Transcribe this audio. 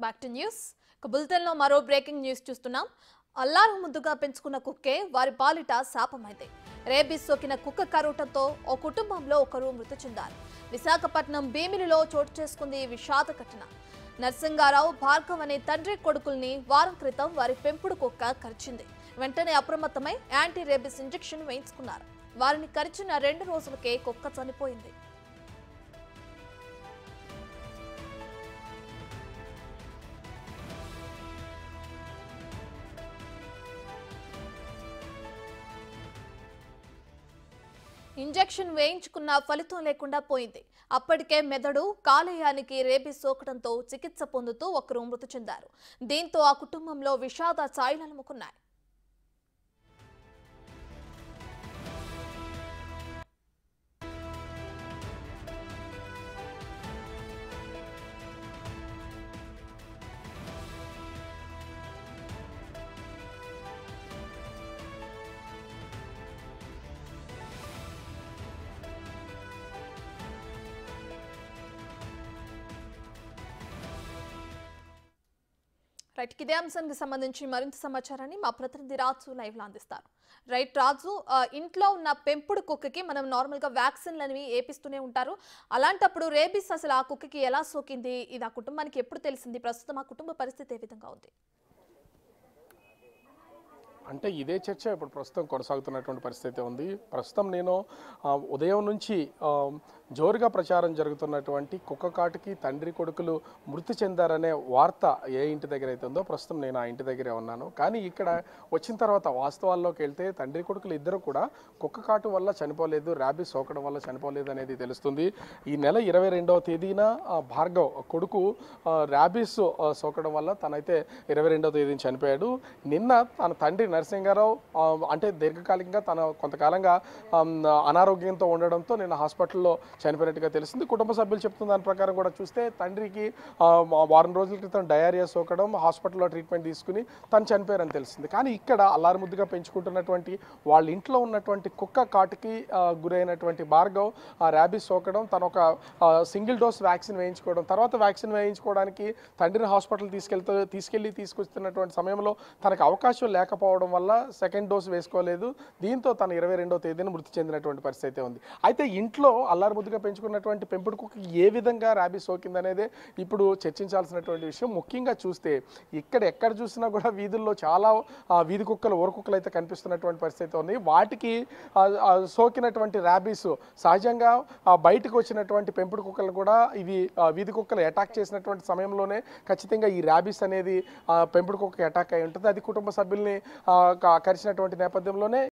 Back to news. బులెటిన్లో మరో breaking news చూస్తున్నాం. అల్లారు ముద్దుగా పెంచుకున్న కుక్కే వారి పాలిట శాపమైంది. రేబీస్ సోకిన కుక్క కరోటంతో ఓ కుటుంబంలో ఒకరు మృతి చెందారు. విశాఖపట్నం భీమిలిలో చోటు చేసుకుంది ఈ విషాద ఘటన. నరసింగారావు, భార్గవ్ అనే తండ్రి కొడుకుల్ని వారం క్రితం వారి పెంపుడు కుక్క కరిచింది. వెంటనే అప్రమత్తమై యాంటీ రేబీస్ ఇంజెక్షన్ వేయించుకున్నారు. వారిని కరిచిన 2 రోజులకే కుక్క చనిపోయింది. ఇంజెక్షన్ వేయించుకున్న ఫలితం లేకుండా పోయింది. అప్పటికే మెదడు, కాలేయానికి రేబీస్ సోకడంతో చికిత్స పొందుతూ ఒకరు మృతి చెందారు. దీంతో ఆ కుటుంబంలో విషాద ఛాయలు అలుముకున్నాయి. రైట్, ఇదే అంశానికి సంబంధించి మరింత సమాచారాన్ని మా ప్రతినిధి రాజు లైవ్ లో అందిస్తారు. రైట్ రాజు, ఇంట్లో ఉన్న పెంపుడు కుక్కకి మనం నార్మల్ గా వ్యాక్సిన్లు అనేవి ఏపిస్తూనే ఉంటారు. అలాంటప్పుడు రేబీస్ అసలు ఆ కుక్కకి ఎలా సోకింది, ఇది ఆ కుటుంబానికి ఎప్పుడు తెలిసింది, ప్రస్తుతం ఆ కుటుంబ పరిస్థితి ఏ విధంగా ఉంది? అంటే ఇదే చర్చ ఇప్పుడు ప్రస్తుతం కొనసాగుతున్నటువంటి పరిస్థితి ఉంది. ప్రస్తుతం నేను ఉదయం నుంచి జోరుగా ప్రచారం జరుగుతున్నటువంటి కుక్క కాటుకి తండ్రి కొడుకులు మృతి చెందారనే వార్త ఏ ఇంటి దగ్గర అయితే ఉందో ప్రస్తుతం నేను ఆ ఇంటి దగ్గరే ఉన్నాను. కానీ ఇక్కడ వచ్చిన తర్వాత వాస్తవాల్లోకి వెళ్తే తండ్రి కొడుకులు ఇద్దరు కూడా కుక్క కాటు వల్ల చనిపోలేదు, ర్యాబీస్ సోకడం వల్ల చనిపోలేదు అనేది తెలుస్తుంది. ఈ నెల 22వ తేదీన భార్గవ్ కొడుకు ర్యాబీస్ సోకడం వల్ల తనైతే 22వ తేదీన చనిపోయాడు. నిన్న తన తండ్రి నరసింగారావు అంటే దీర్ఘకాలికంగా తన కొంతకాలంగా అనారోగ్యంతో ఉండడంతో నిన్న హాస్పిటల్లో చనిపోయినట్టుగా తెలిసింది. కుటుంబ సభ్యులు చెప్తున్న దాని ప్రకారం కూడా చూస్తే తండ్రికి వారం రోజుల క్రితం డయేరియా సోకడం, హాస్పిటల్లో ట్రీట్మెంట్ తీసుకుని తను చనిపోయారని తెలిసింది. కానీ ఇక్కడ అల్లారు ముద్దుగా పెంచుకుంటున్నటువంటి వాళ్ళ ఇంట్లో ఉన్నటువంటి కుక్క కాటుకి గురైనటువంటి భార్గవ్ ర్యాబీస్ సోకడం, తను ఒక సింగిల్ డోస్ వ్యాక్సిన్ వేయించుకోవడం, తర్వాత వ్యాక్సిన్ వేయించుకోవడానికి తండ్రిని హాస్పిటల్ తీసుకొస్తున్నటువంటి సమయంలో తనకు అవకాశం లేకపోవడం వల్ల సెకండ్ డోస్ వేసుకోలేదు. దీంతో తను 22వ తేదీన మృతి చెందినటువంటి పరిస్థితి ఉంది. అయితే ఇంట్లో అల్లారు ముద్దుగా పెంచుకున్నటువంటి పెంపుడు కుక్క ఏ విధంగా ర్యాబీస్ సోకిందనేదే ఇప్పుడు చర్చించాల్సినటువంటి విషయం. ముఖ్యంగా చూస్తే ఎక్కడ చూసినా కూడా వీధుల్లో చాలా వీధి కుక్కలు, ఊర కుక్కలు అయితే కనిపిస్తున్నటువంటి పరిస్థితి ఉంది. వాటికి సోకినటువంటి ర్యాబీస్ సహజంగా బయటకు వచ్చినటువంటి పెంపుడు కుక్కలు కూడా ఇవి వీధి కుక్కలు అటాక్ చేసినటువంటి సమయంలోనే ఖచ్చితంగా ఈ ర్యాబీస్ అనేది పెంపుడు కుక్కకి అటాక్ అయి ఉంటుంది. అది కుటుంబ సభ్యుల్ని కరిచినటువంటి నేపథ్యంలోనే